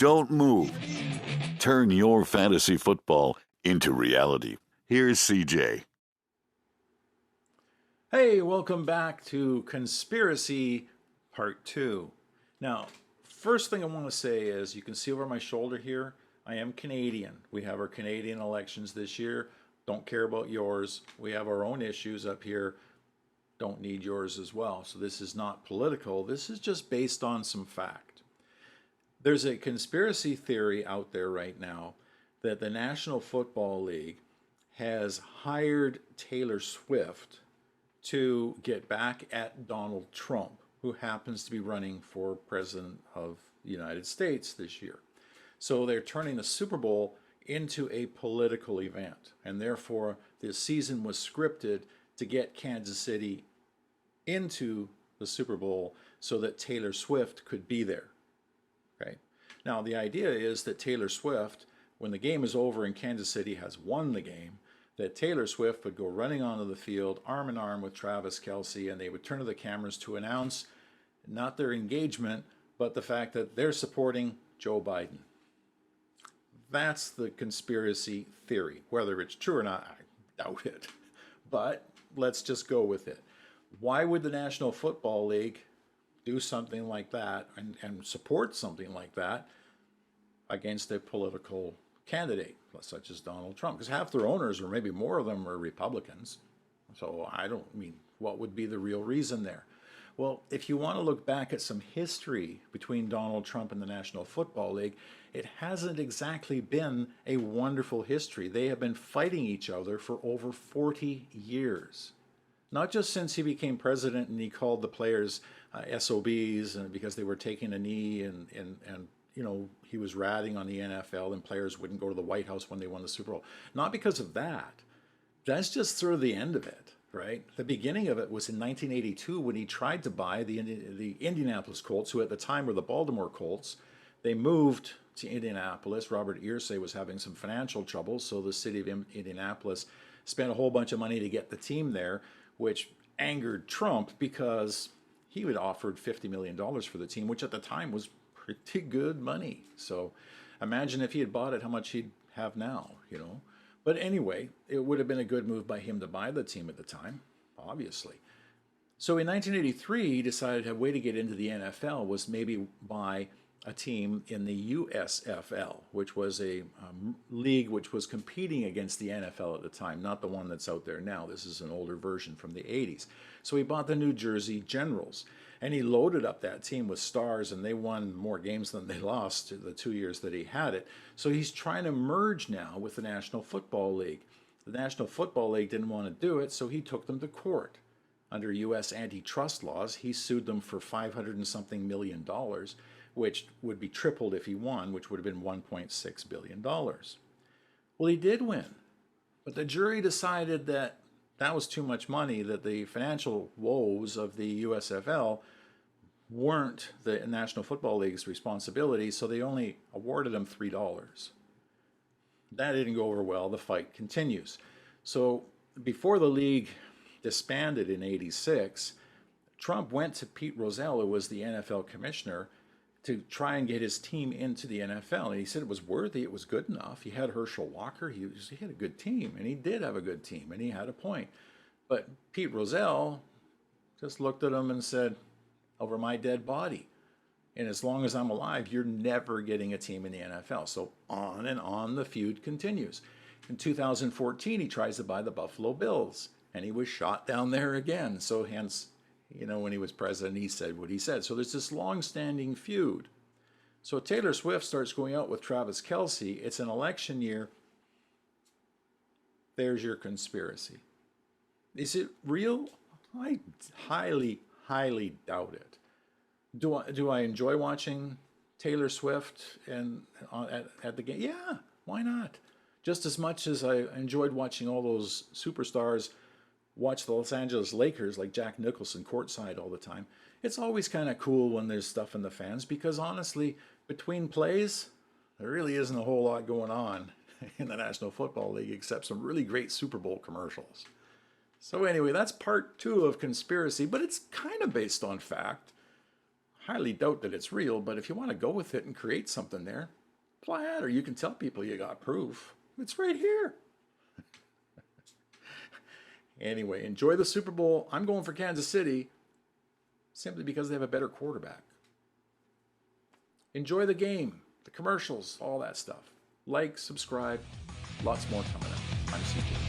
Don't move. Turn your fantasy football into reality. Here's CJ. Hey, welcome back to Conspiracy Part 2. Now, first thing I want to say is you can see over my shoulder here, I am Canadian. We have our Canadian elections this year. Don't care about yours. We have our own issues up here. Don't need yours as well. So this is not political. This is just based on some fact. There's a conspiracy theory out there right now that the National Football League has hired Taylor Swift to get back at Donald Trump, who happens to be running for president of the United States this year. So they're turning the Super Bowl into a political event, and therefore this season was scripted to get Kansas City into the Super Bowl so that Taylor Swift could be there. Okay. Now the idea is that Taylor Swift, when the game is over and Kansas City has won the game, that Taylor Swift would go running onto the field arm in arm with Travis KELCE, and they would turn to the cameras to announce not their engagement, but the fact that they're supporting Joe Biden. That's the conspiracy theory. Whether it's true or not, I doubt it. But let's just go with it. Why would the National Football League do something like that and support something like that against a political candidate such as Donald Trump? Because half their owners, or maybe more of them, are Republicans. So what would be the real reason there? Well, if you want to look back at some history between Donald Trump and the National Football League, it hasn't exactly been a wonderful history. They have been fighting each other for over 40 years. Not just since he became president and he called the players SOBs and because they were taking a knee and he was ratting on the NFL and players wouldn't go to the White House when they won the Super Bowl. Not because of that. That's just sort of the end of it, right? The beginning of it was in 1982 when he tried to buy the Indianapolis Colts, who at the time were the Baltimore Colts. They moved to Indianapolis. Robert Irsay was having some financial trouble, so the city of Indianapolis spent a whole bunch of money to get the team there, which angered Trump because he had offered $50 million for the team, which at the time was pretty good money. So imagine if he had bought it, how much he'd have now, But anyway, it would have been a good move by him to buy the team at the time, obviously. So in 1983, he decided a way to get into the NFL was maybe buy a team in the USFL, which was a league which was competing against the NFL at the time, not the one that's out there now. This is an older version from the 80s. So he bought the New Jersey Generals, and he loaded up that team with stars, and they won more games than they lost the 2 years that he had it. So he's trying to merge now with the National Football League. The National Football League didn't want to do it, so he took them to court. Under U.S. antitrust laws, he sued them for $500 and something million, which would be tripled if he won, which would have been $1.6 billion. Well, he did win, but the jury decided that that was too much money, that the financial woes of the USFL weren't the National Football League's responsibility, so they only awarded him $3. That didn't go over well. The fight continues. So before the league disbanded in '86, Trump went to Pete Rozelle, who was the NFL commissioner, to try and get his team into the NFL. And he said it was worthy, it was good enough. He had Herschel Walker, he had a good team, and he did have a good team, and he had a point. But Pete Rozelle just looked at him and said, over my dead body. And as long as I'm alive, you're never getting a team in the NFL. So on and on the feud continues. In 2014, he tries to buy the Buffalo Bills, and he was shot down there again. So hence, when he was president, he said what he said. So there's this long-standing feud. So Taylor Swift starts going out with Travis KELCE. It's an election year. There's your conspiracy. Is it real? I highly, highly doubt it. Do I enjoy watching Taylor Swift at the game? Yeah, why not? Just as much as I enjoyed watching all those superstars watch the Los Angeles Lakers like Jack Nicholson courtside all the time. It's always kind of cool when there's stuff in the fans because honestly, between plays, there really isn't a whole lot going on in the National Football League except some really great Super Bowl commercials. So anyway, that's part 2 of conspiracy, but it's kind of based on fact. highly doubt that it's real, but if you want to go with it and create something there, apply it, or you can tell people you got proof. It's right here. Anyway, enjoy the Super Bowl. I'm going for Kansas City simply because they have a better quarterback. Enjoy the game, the commercials, all that stuff. Like, subscribe, lots more coming up. I'm CJ.